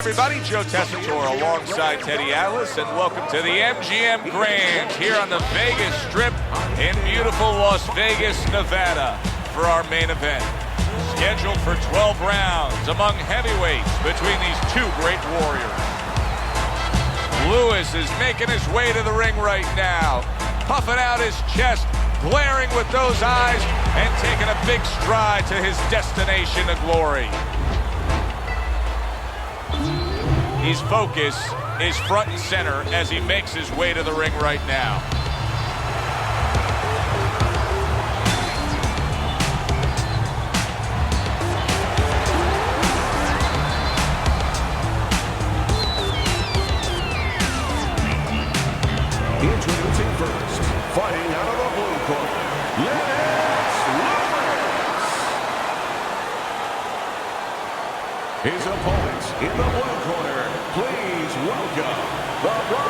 Everybody, Joe Tessitore alongside Teddy Atlas, and welcome to the MGM Grand here on the Vegas Strip in beautiful Las Vegas, Nevada for our main event. Scheduled for 12 rounds among heavyweights between these two great warriors. Lewis is making his way to the ring right now, puffing out his chest, glaring with those eyes, and taking a big stride to his destination of glory. His focus is front and center as he makes his way to the ring right now. Introducing first, fighting out of the blue corner, Леннокс. His opponent in the blue corner, please welcome the Bronx.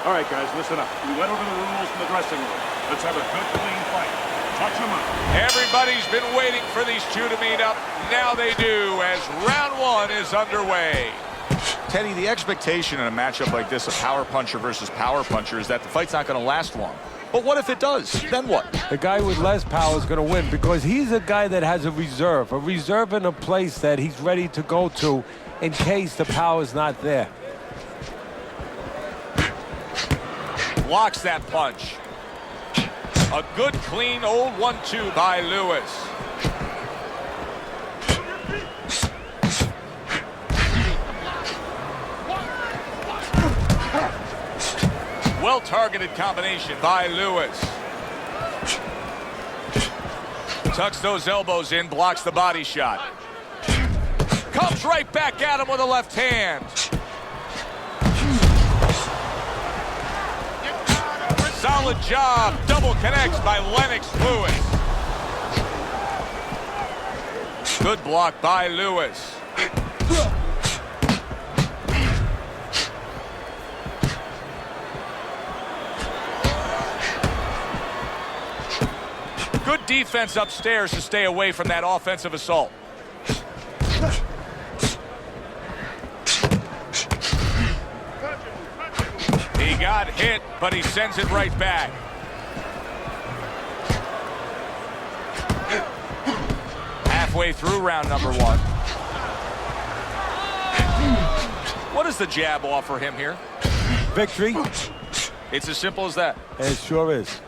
All right, guys, listen up. We went over the rules in the dressing room. Let's have a good, clean fight. Touch them up. Everybody's been waiting for these two to meet up. Now they do as round one is underway. Teddy, the expectation in a matchup like this, a power puncher versus power puncher, is that the fight's not going to last long. But what if it does? Then what? The guy with less power is going to win because he's a guy that has a reserve in a place that he's ready to go to in case the power is not there. Blocks that punch. A good, clean, old 1-2 by Lewis. Well-targeted combination by Lewis. Tucks those elbows in, blocks the body shot. Comes right back at him with a left hand. Solid job. Double connects by Lennox Lewis. Good block by Lewis. Good defense upstairs to stay away from that offensive assault. He got hit, but he sends it right back. Halfway through round number one. What does the jab offer him here? Victory. It's as simple as that. It sure is.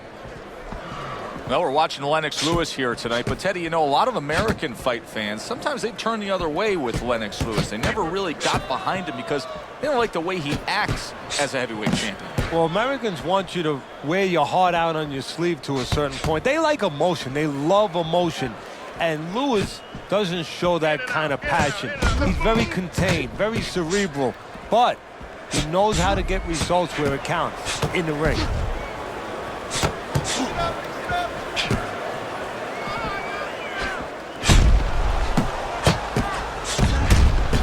Well, we're watching Lennox Lewis here tonight, but Teddy, you know, a lot of American fight fans, sometimes they turn the other way with Lennox Lewis. They never really got behind him because they don't like the way he acts as a heavyweight champion. Well, Americans want you to wear your heart out on your sleeve to a certain point. They like emotion. They love emotion. And Lewis doesn't show that kind of passion. He's very contained, very cerebral, but he knows how to get results where it counts, in the ring.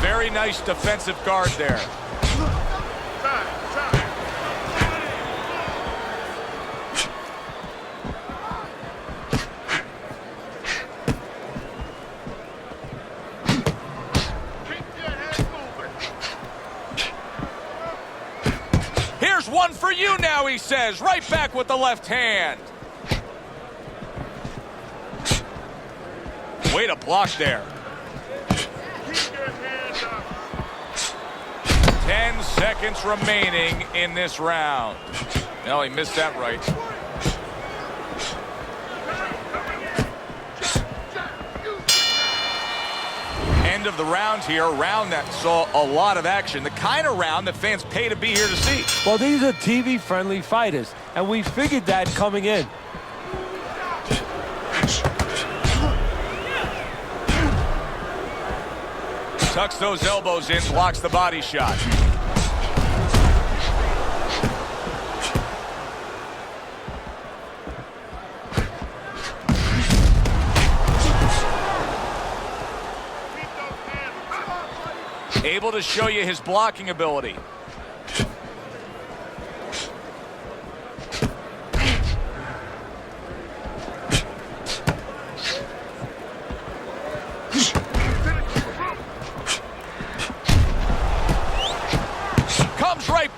Very nice defensive guard there. Here's one for you now, he says. Right back with the left hand. Way to block there. 10 seconds remaining in this round. No, he missed that right. End of the round here, a round that saw a lot of action. The kind of round that fans pay to be here to see. Well, these are TV-friendly fighters, and we figured that coming in. Tucks those elbows in, blocks the body shot. Able to show you his blocking ability.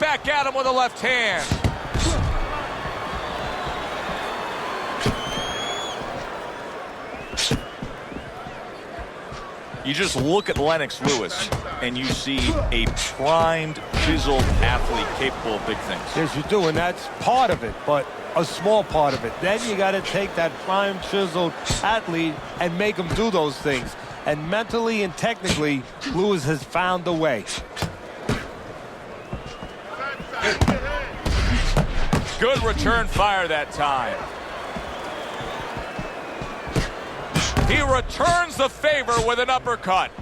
back at him with a left hand. You just look at Lennox Lewis, and you see a primed, chiseled athlete capable of big things. Yes, you do, and that's part of it, but a small part of it. Then you got to take that prime, chiseled athlete and make him do those things. And mentally and technically, Lewis has found a way. Good return fire that time. He returns the favor with an uppercut.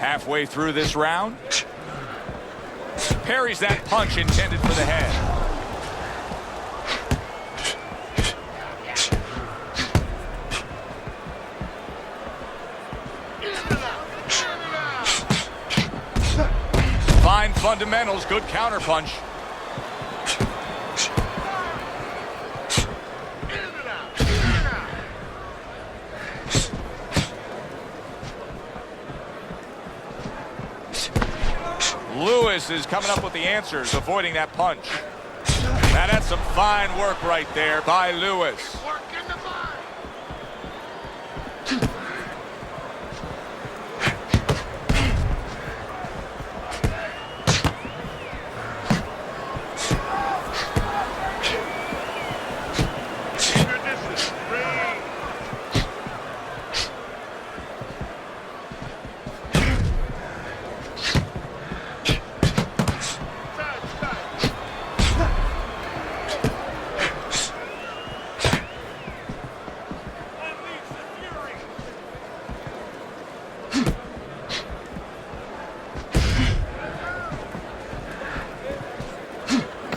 Halfway through this round, parries that punch intended for the head. Fine fundamentals, good counterpunch. Lewis is coming up with the answers, avoiding that punch. Now that's some fine work right there by Lewis.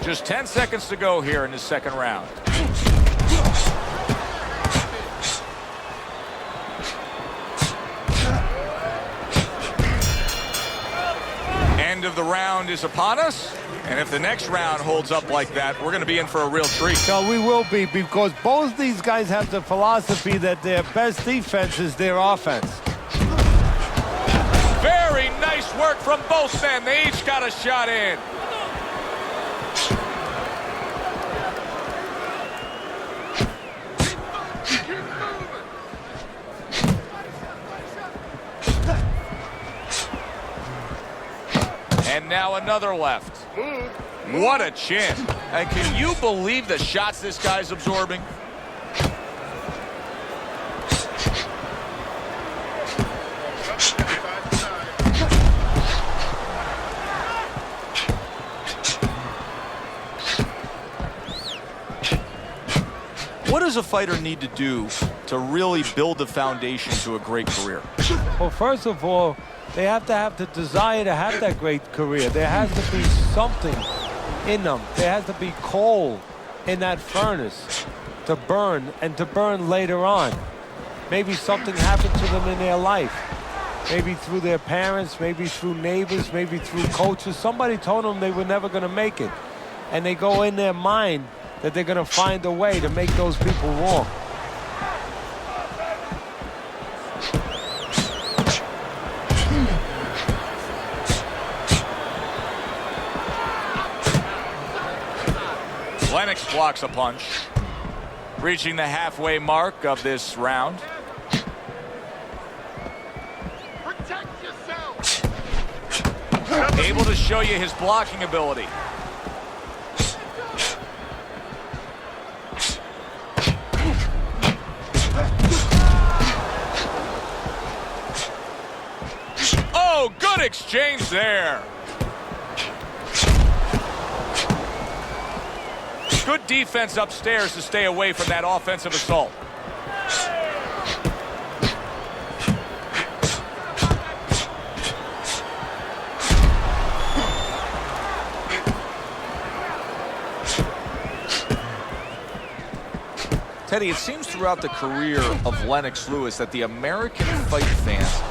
Just 10 seconds to go here in the second round. End of the round is upon us. And if the next round holds up like that, we're going to be in for a real treat. No, we will be, because both these guys have the philosophy that their best defense is their offense. Very nice work from both men. They each got a shot in. And now another left. What a chin. And can you believe the shots this guy's absorbing? What does a fighter need to do to really build the foundation to a great career? Well, first of all, they have to have the desire to have that great career. There has to be something in them. There has to be coal in that furnace to burn, and to burn later on. Maybe something happened to them in their life. Maybe through their parents, maybe through neighbors, maybe through coaches. Somebody told them they were never going to make it. And they go in their mind that they're going to find a way to make those people wrong. Lennox blocks a punch, reaching the halfway mark of this round. Protect yourself. Able to show you his blocking ability. Oh, good exchange there. Good defense upstairs to stay away from that offensive assault. Teddy, it seems throughout the career of Lennox Lewis that the American fight fans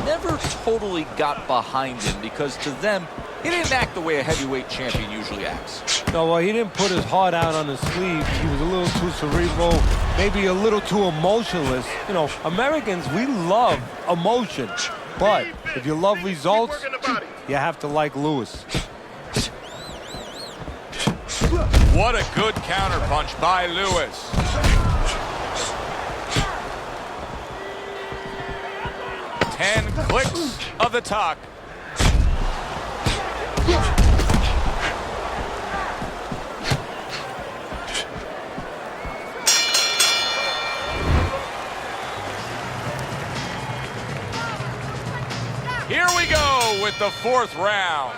never totally got behind him, because to them, He didn't act the way a heavyweight champion usually acts. No, well, he didn't put his heart out on his sleeve. He was a little too cerebral, maybe a little too emotionless. You know, Americans, we love emotion. But if you love results, you have to like Lewis. What a good counterpunch by Lewis. Ten clicks of the talk. Here we go with the fourth round.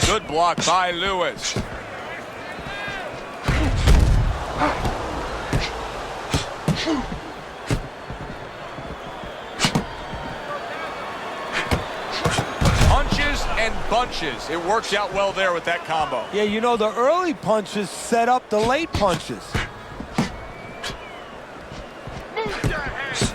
Good block by Lewis. Punches and bunches. It works out well there with that combo. Yeah, you know, the early punches set up the late punches. Move your hands.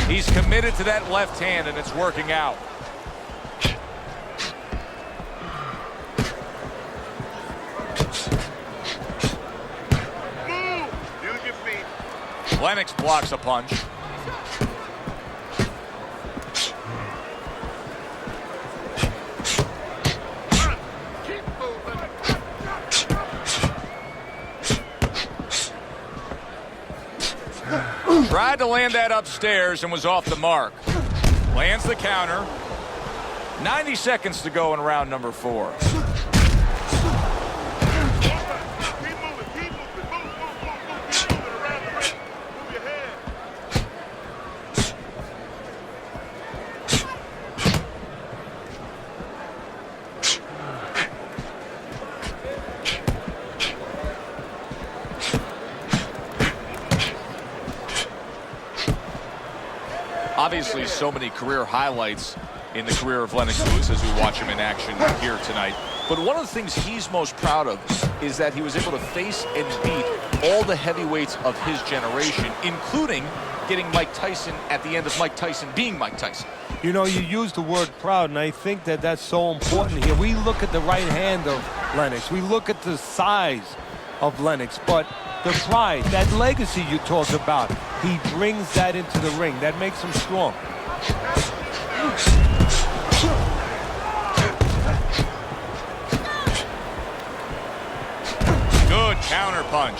He's committed to that left hand, and it's working out. Move. Use your feet. Lennox blocks a punch. Keep moving. Tried to land that upstairs and was off the mark. Lands the counter. 90 seconds to go in round number 4. Keep moving. Keep moving. Move. Keep moving around the ring. Move your head. Obviously, so many career highlights in the career of Lennox Lewis as we watch him in action here tonight. But one of the things he's most proud of is that he was able to face and beat all the heavyweights of his generation, including getting Mike Tyson at the end of Mike Tyson being Mike Tyson. You know, you use the word proud, and I think that that's so important here. We look at the right hand of Lennox. We look at the size of Lennox, but the pride, that legacy you talked about, he brings that into the ring. That makes him strong. Good counter punch.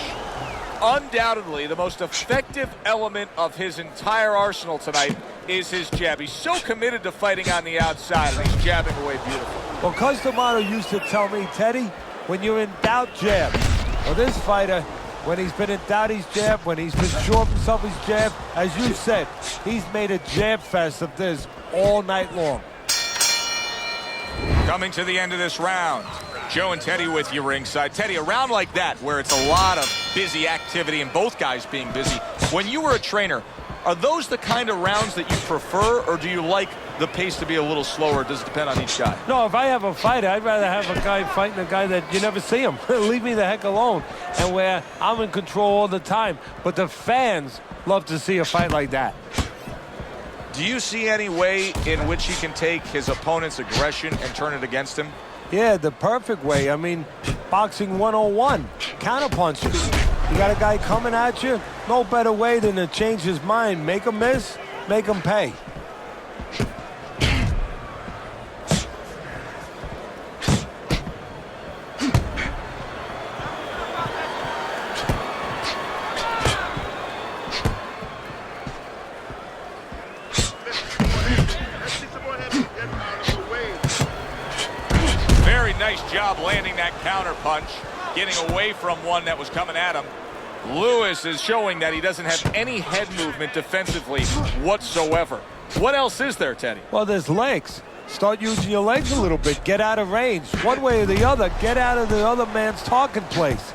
Undoubtedly, the most effective element of his entire arsenal tonight is his jab. He's so committed to fighting on the outside, and he's jabbing away beautifully. Well, Cus D'Amato used to tell me, Teddy, when you're in doubt, jab. Well, this fighter, when he's been in doubt, he's jab. When he's been sure of himself, he's jab. As you said, he's made a jab fest of this all night long. Coming to the end of this round, Joe and Teddy with you ringside. Teddy, a round like that where it's a lot of busy activity and both guys being busy, when you were a trainer, are those the kind of rounds that you prefer, or do you like the pace to be a little slower? Does it depend on each guy? No, if I have a fighter, I'd rather have a guy fighting a guy that you never see him. Leave me the heck alone. And where I'm in control all the time. But the fans love to see a fight like that. Do you see any way in which he can take his opponent's aggression and turn it against him? Yeah, the perfect way. I mean, boxing 101, counter punches. You got a guy coming at you, no better way than to change his mind. Make him miss, make him pay. Very nice job landing that counter punch, getting away from one that was coming at him. Lewis is showing that he doesn't have any head movement defensively whatsoever. What else is there, Teddy? Well, there's legs. start using your legs a little bit. Get out of range. One way or the other, get out of the other man's talking place.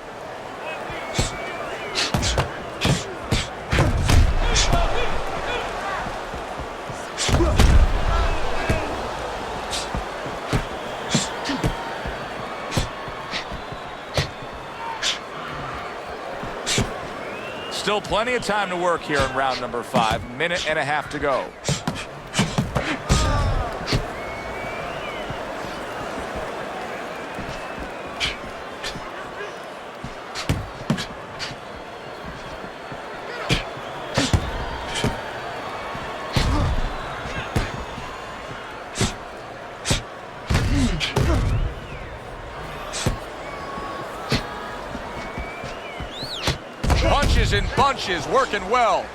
Still plenty of time to work here in round number 5. Minute and a half to go. Punches in bunches, working well.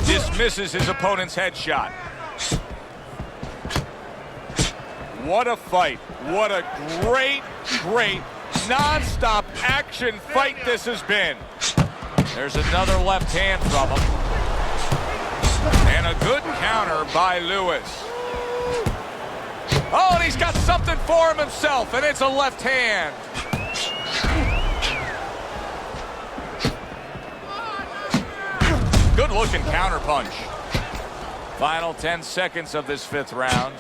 Dismisses his opponent's headshot. What a fight. What a great non-stop action fight this has been. There's another left hand from him. And a good counter by Lewis. Oh, and he's got something for him himself, and it's a left hand. Good looking counter punch. Final 10 seconds of this 5th round.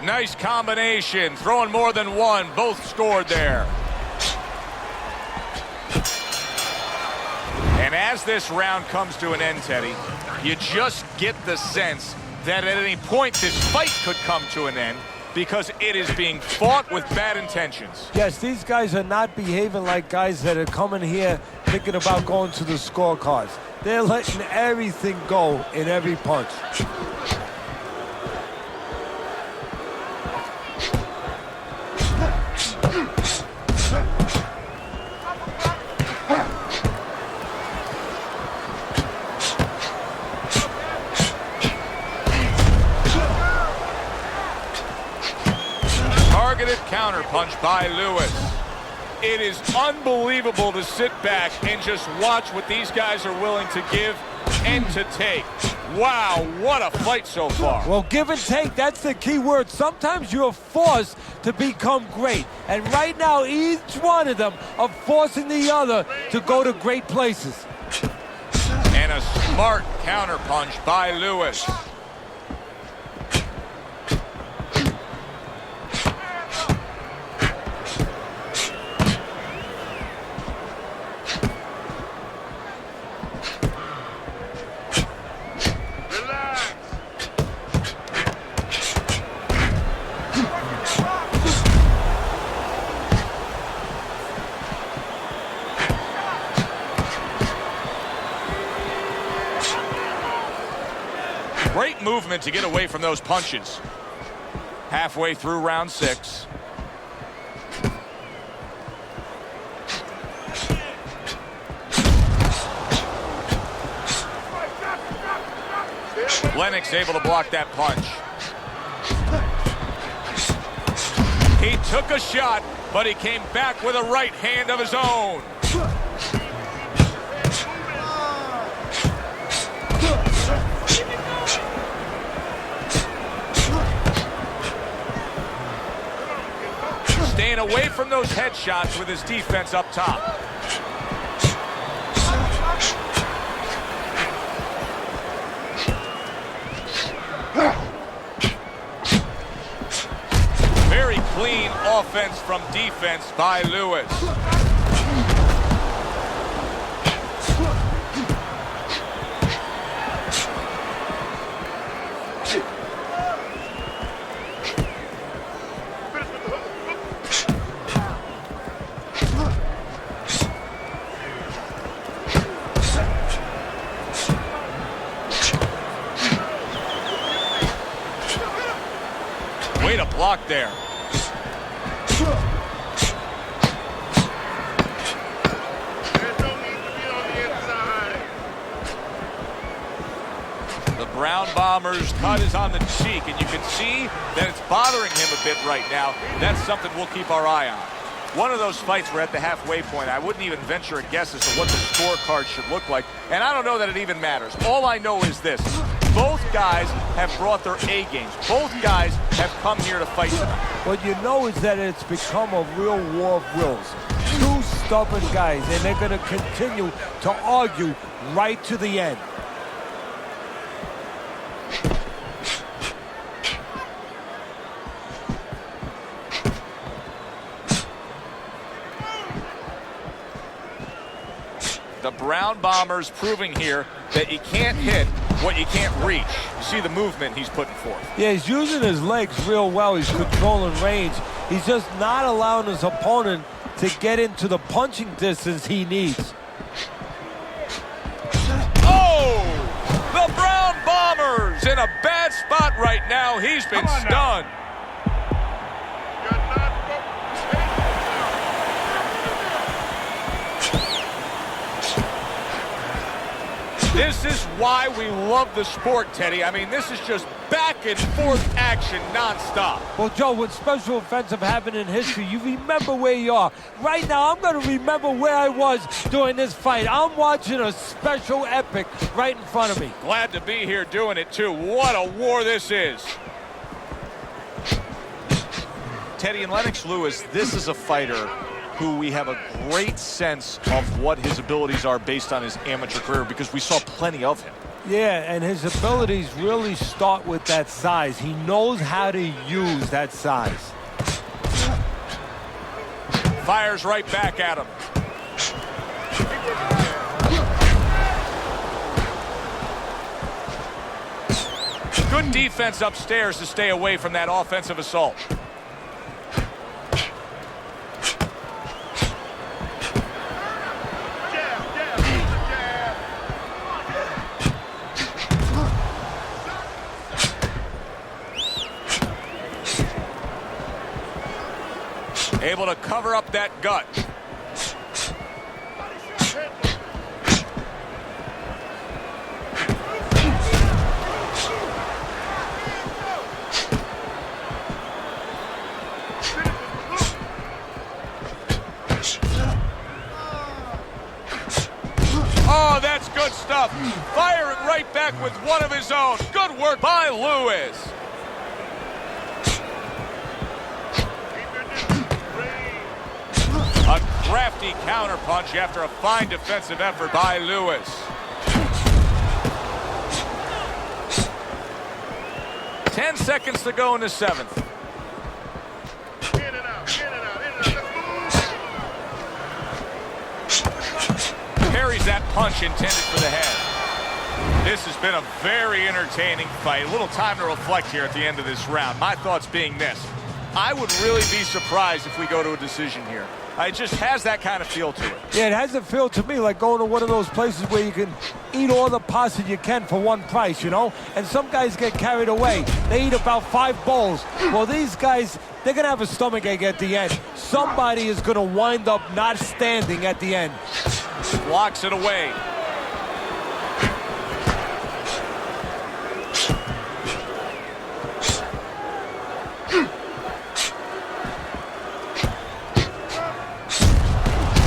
Nice combination, throwing more than one, both scored there. And as this round comes to an end, Teddy, you just get the sense that at any point this fight could come to an end because it is being fought with bad intentions. Yes, these guys are not behaving like guys that are coming here thinking about going to the scorecards. They're letting everything go in every punch. Targeted counter punch by Lewis. It is unbelievable to sit back and just watch what these guys are willing to give and to take. Wow, what a fight so far. Well, give and take, that's the key word. Sometimes you're forced to become great. And right now, each one of them are forcing the other to go to great places. And a smart counter punch by Lewis. Great movement to get away from those punches. Halfway through round 6. Lennox able to block that punch. He took a shot, but he came back with a right hand of his own. Staying away from those headshots with his defense up top. Very clean offense from defense by Lewis. Way to block there. Brown Bomber's cut is on the cheek, and you can see that it's bothering him a bit right now. That's something we'll keep our eye on. One of those fights, we're at the halfway point. I wouldn't even venture a guess as to what the scorecard should look like, and I don't know that it even matters. All I know is this. Both guys have brought their A games. Both guys have come here to fight tonight. What you know is that it's become a real war of wills. Two stubborn guys, and they're going to continue to argue right to the end. The Brown Bomber's proving here that you can't hit what you can't reach. You see the movement he's putting forth. Yeah, he's using his legs real well. He's controlling range. He's just not allowing his opponent to get into the punching distance he needs. Oh! The Brown Bomber's in a bad spot right now. He's been stunned. You're not This is why we love the sport, Teddy. I mean, this is just back and forth action nonstop. Well, Joe, when special events have happened in history, you remember where you are. Right now, I'm going to remember where I was during this fight. I'm watching a special epic right in front of me. Glad to be here doing it, too. What a war this is. Teddy and Леннокс Lewis, this is a fighter who we have a great sense of what his abilities are based on his amateur career because we saw plenty of him. Yeah, and his abilities really start with that size. He knows how to use that size. Fires right back at him. Good defense upstairs to stay away from that offensive assault. Able to cover up that gut. Oh, that's good stuff. Firing right back with one of his own. Good work by Lewis. A crafty counterpunch after a fine defensive effort by Lewis. Ten seconds to go in the seventh. in and out, in and out, in and out. Parries that punch intended for the head. This has been a very entertaining fight. A little time to reflect here at the end of this round. My thoughts being this. I would really be surprised if we go to a decision here. It just has that kind of feel to it. Yeah, it has a feel to me like going to one of those places where you can eat all the pasta you can for one price, you know? And some guys get carried away. They eat about 5 bowls. Well, these guys, they're going to have a stomachache at the end. Somebody is going to wind up not standing at the end. Blocks it away.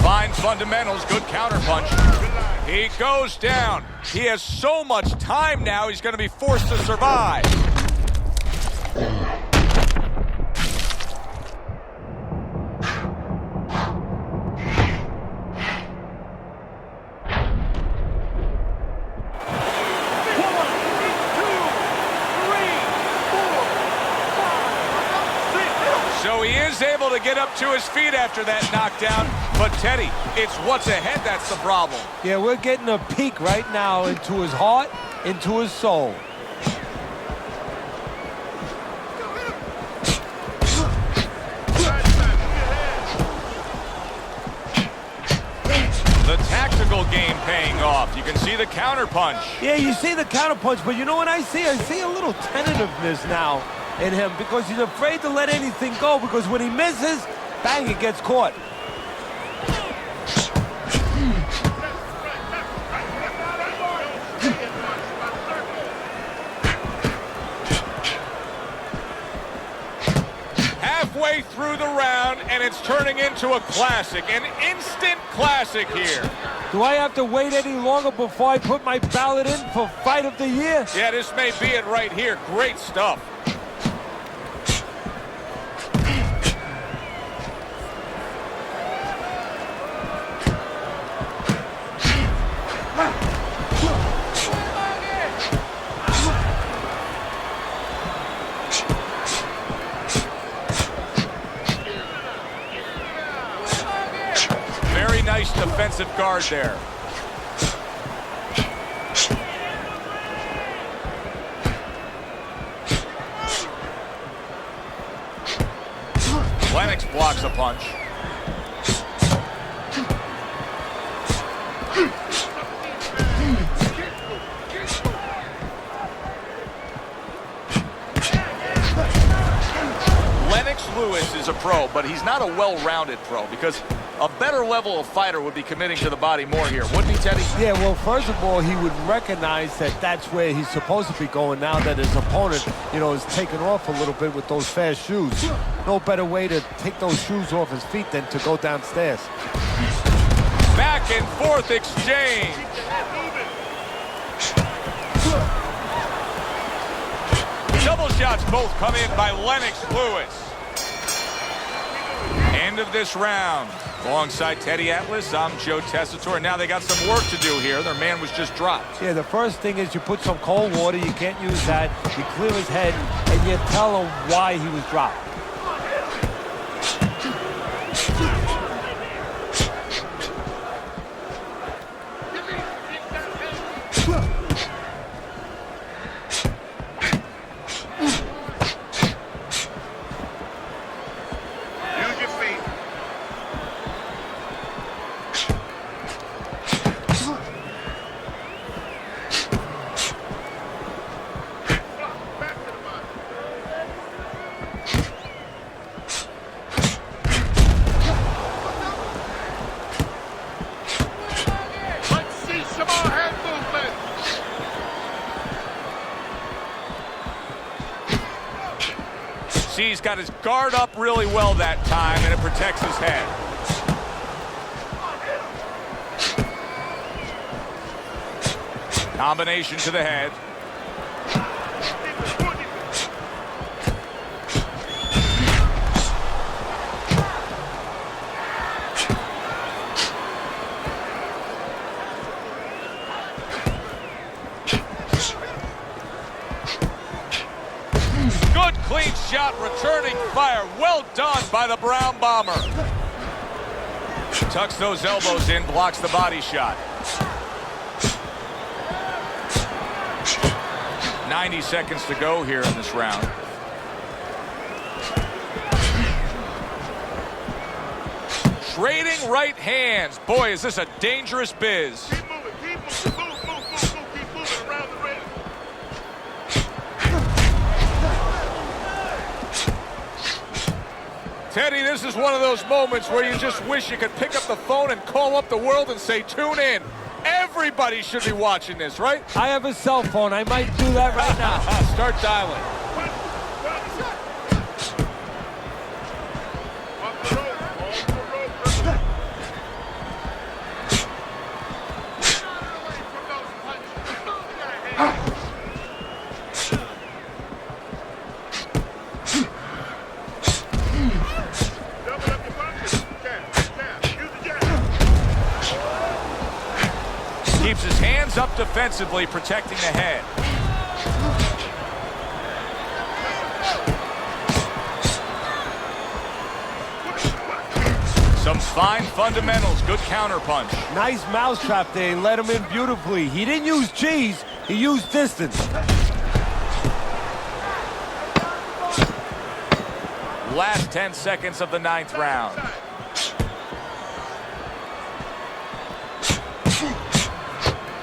Fine fundamentals, good counterpunch. He goes down. He has so much time now, he's going to be forced to survive. So he is able to get up to his feet after that knockdown. But, Teddy, it's what's ahead that's the problem. Yeah, we're getting a peek right now into his heart, into his soul. The tactical game paying off. You can see the counterpunch. Yeah, you see the counterpunch, but you know what I see? I see a little tentativeness now in him because he's afraid to let anything go because when he misses, bang, it gets caught. halfway through the round, and it's turning into a classic, an instant classic here. Do I have to wait any longer before I put my ballot in for Fight of the Year? Yeah, this may be it right here. Great stuff. Nice defensive guard there. Lennox blocks a punch. Lewis is a pro, but he's not a well-rounded pro because a better level of fighter would be committing to the body more here, wouldn't he, Teddy? Yeah, well, first of all, he would recognize that that's where he's supposed to be going now that his opponent, you know, is taking off a little bit with those fast shoes. No better way to take those shoes off his feet than to go downstairs. Back and forth exchange. Double shots both come in by Lennox Lewis. End of this round. Alongside Teddy Atlas, I'm Joe Tessitore. Now they got some work to do here. Their man was just dropped. Yeah, the first thing is you put some cold water. You can't use that. You clear his head, and you tell him why he was dropped. He's got his guard up really well that time, and it protects his head. Combination to the head. Good clean shot, returning fire. Well done by the Brown Bomber. Tucks those elbows in, blocks the body shot. 90 seconds to go here in this round. Trading right hands. Boy, is this a dangerous biz. Keep moving, keep moving, keep moving around the ring. Teddy, this is one of those moments where you just wish you could pick up the phone and call up the world and say, tune in. Everybody should be watching this, right? I have a cell phone. I might do that right now. Start dialing. Keeps his hands up defensively, protecting the head. Some fine fundamentals, good counterpunch. Nice mousetrap there. He let him in beautifully. He didn't use cheese. He used distance. Last 10 seconds of the 9th round.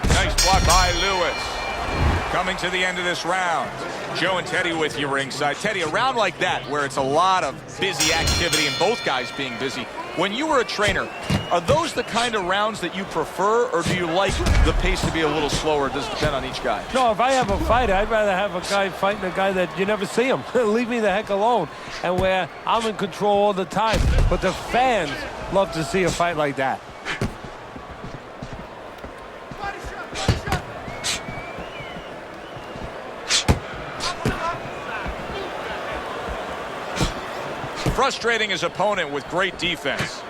Nice block by Lewis. Coming to the end of this round. Joe and Teddy with you ringside. Teddy, a round like that where it's a lot of busy activity and both guys being busy. When you were a trainer, Are those the kind of rounds that you prefer, or do you like the pace to be a little slower? It does depend on each guy. No, if I have a fight, I'd rather have a guy fighting a guy that you never see him. Leave me the heck alone. And where I'm in control all the time. But the fans love to see a fight like that. Frustrating his opponent with great defense.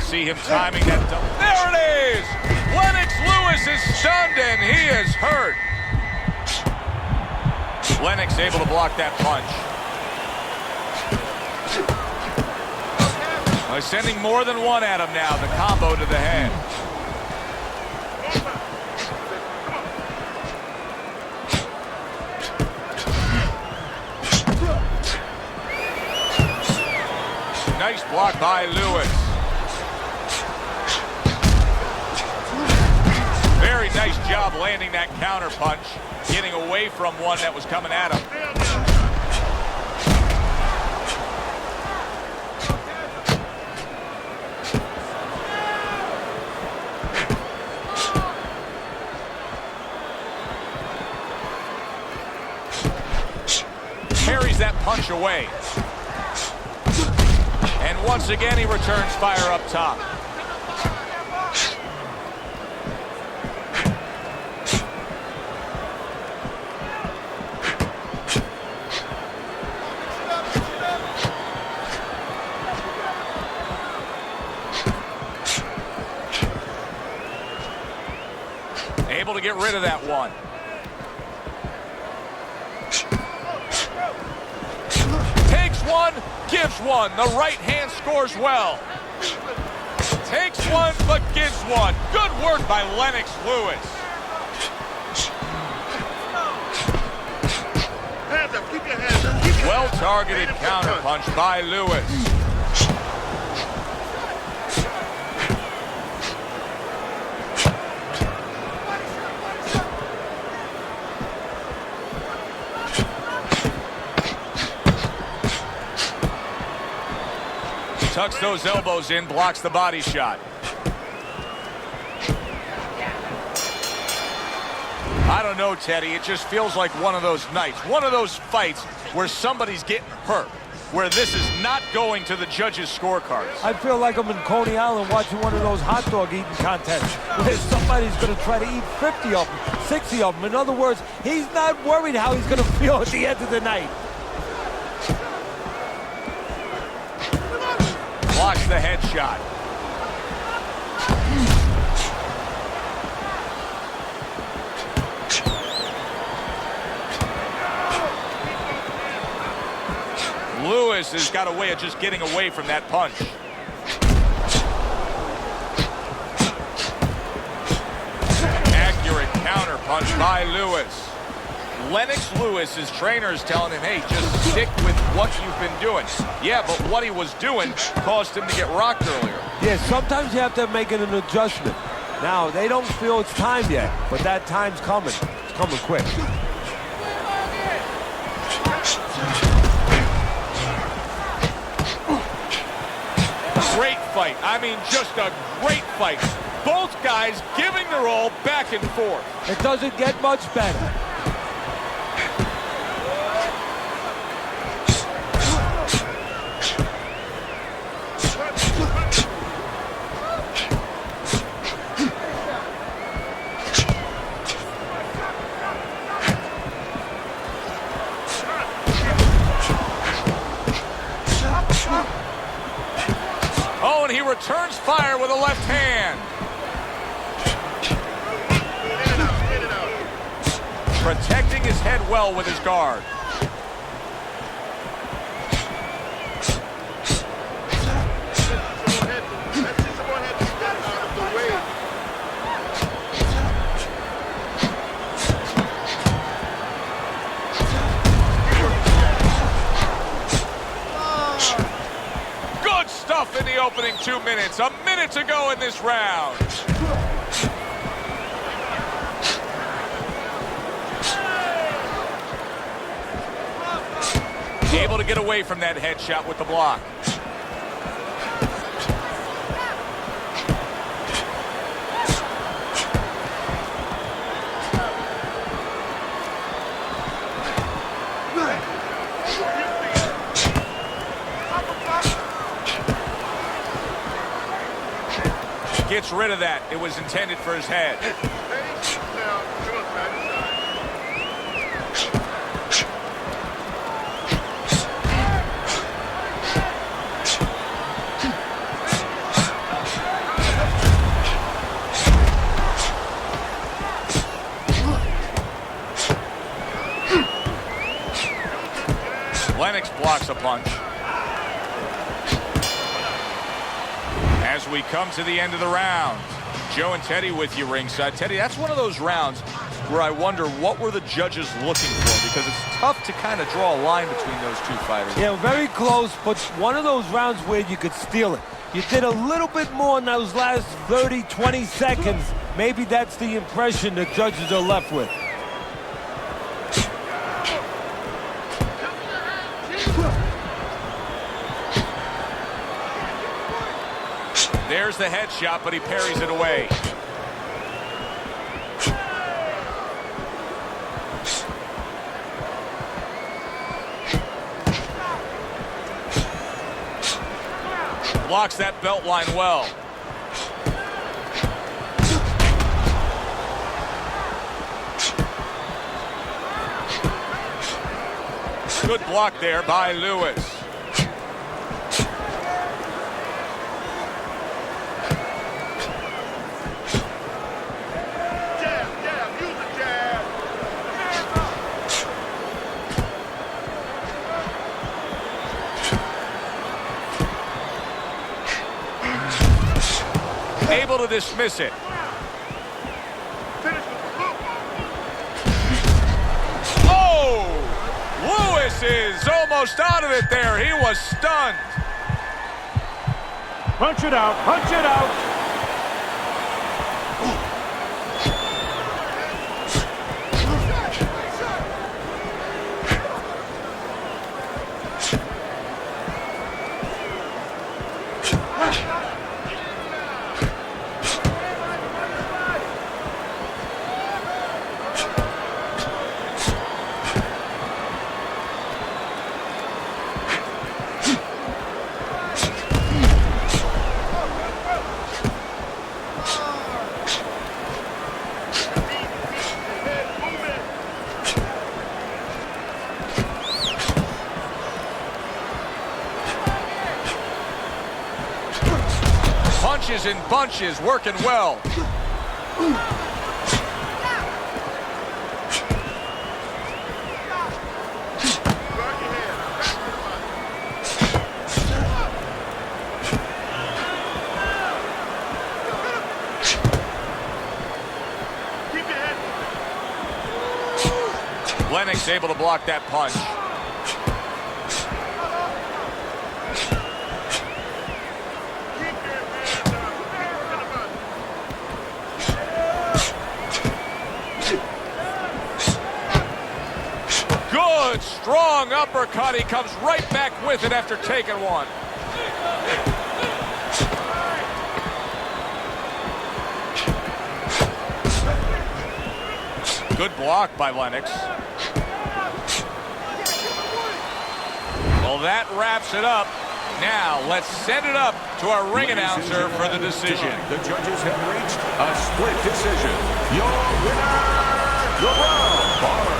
See him timing that. There it is! Lennox Lewis is stunned and he is hurt. Lennox able to block that punch. Well, sending more than one at him now. The combo to the head. Nice block by Lewis. Very nice job landing that counter punch, getting away from one that was coming at him. Carries that punch away. And once again, he returns fire up top. Able to get rid of that one. Takes one, gives one. The right hand scores well. Takes one, but gives one. Good work by Lennox Lewis. Hands up, keep your hands up. Keep your Well-targeted counter punch by Lewis. Tucks those elbows in, blocks the body shot. I don't know, Teddy. It just feels like one of those nights, one of those fights where somebody's getting hurt, where this is not going to the judges' scorecards. I feel like I'm in Coney Island watching one of those hot dog eating contests where somebody's going to try to eat 50 of them, 60 of them. In other words, he's not worried how he's going to feel at the end of the night. Blocks the headshot. Lewis has got a way of just getting away from that punch. Accurate counter punch by Lewis. Lennox Lewis, his trainer, is telling him, hey, just stick with what you've been doing. Yeah, but what he was doing caused him to get rocked earlier. Yeah, sometimes you have to make an adjustment. Now, they don't feel it's time yet, but that time's coming. It's coming quick. Great fight. I mean, just a great fight. Both guys giving their all back and forth. It doesn't get much better. Oh, and he returns fire with a left hand. Protecting his head well with his guard. 2 minutes, a minute to go in this round. Able to get away from that headshot with the block. Gets rid of that. It was intended for his head. Lennox blocks a punch. As we come to the end of the round, Joe and Teddy with you ringside. Teddy, that's one of those rounds where I wonder what were the judges looking for, because it's tough to kind of draw a line between those two fighters. Yeah, very close, but one of those rounds where you could steal it. You did a little bit more in those last 30, 20 seconds. Maybe that's the impression the judges are left with. There's the headshot, but he parries it away. Blocks that belt line well. Good block there by Lewis. Able to dismiss it. Oh! Lewis is almost out of it there. He was stunned. Punch it out. Punch it out. Punches and bunches, working well. Lennox able to block that punch. Good, strong uppercut. He comes right back with it after taking one. Good block by Lennox. Well, that wraps it up. Now, let's send it up to our ring announcer for the decision. The judges have reached a split decision. Your winner, the Brown Bombers.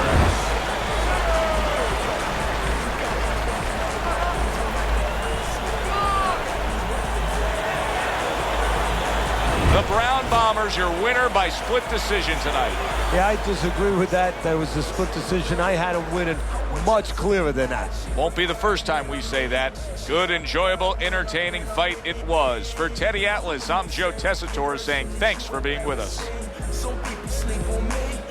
The Brown Bombers, your winner by split decision tonight. Yeah, I disagree with that. That was a split decision. I had him winning much clearer than that. Won't be the first time we say that. Good, enjoyable, entertaining fight it was. For Teddy Atlas, I'm Joe Tessitore saying thanks for being with us.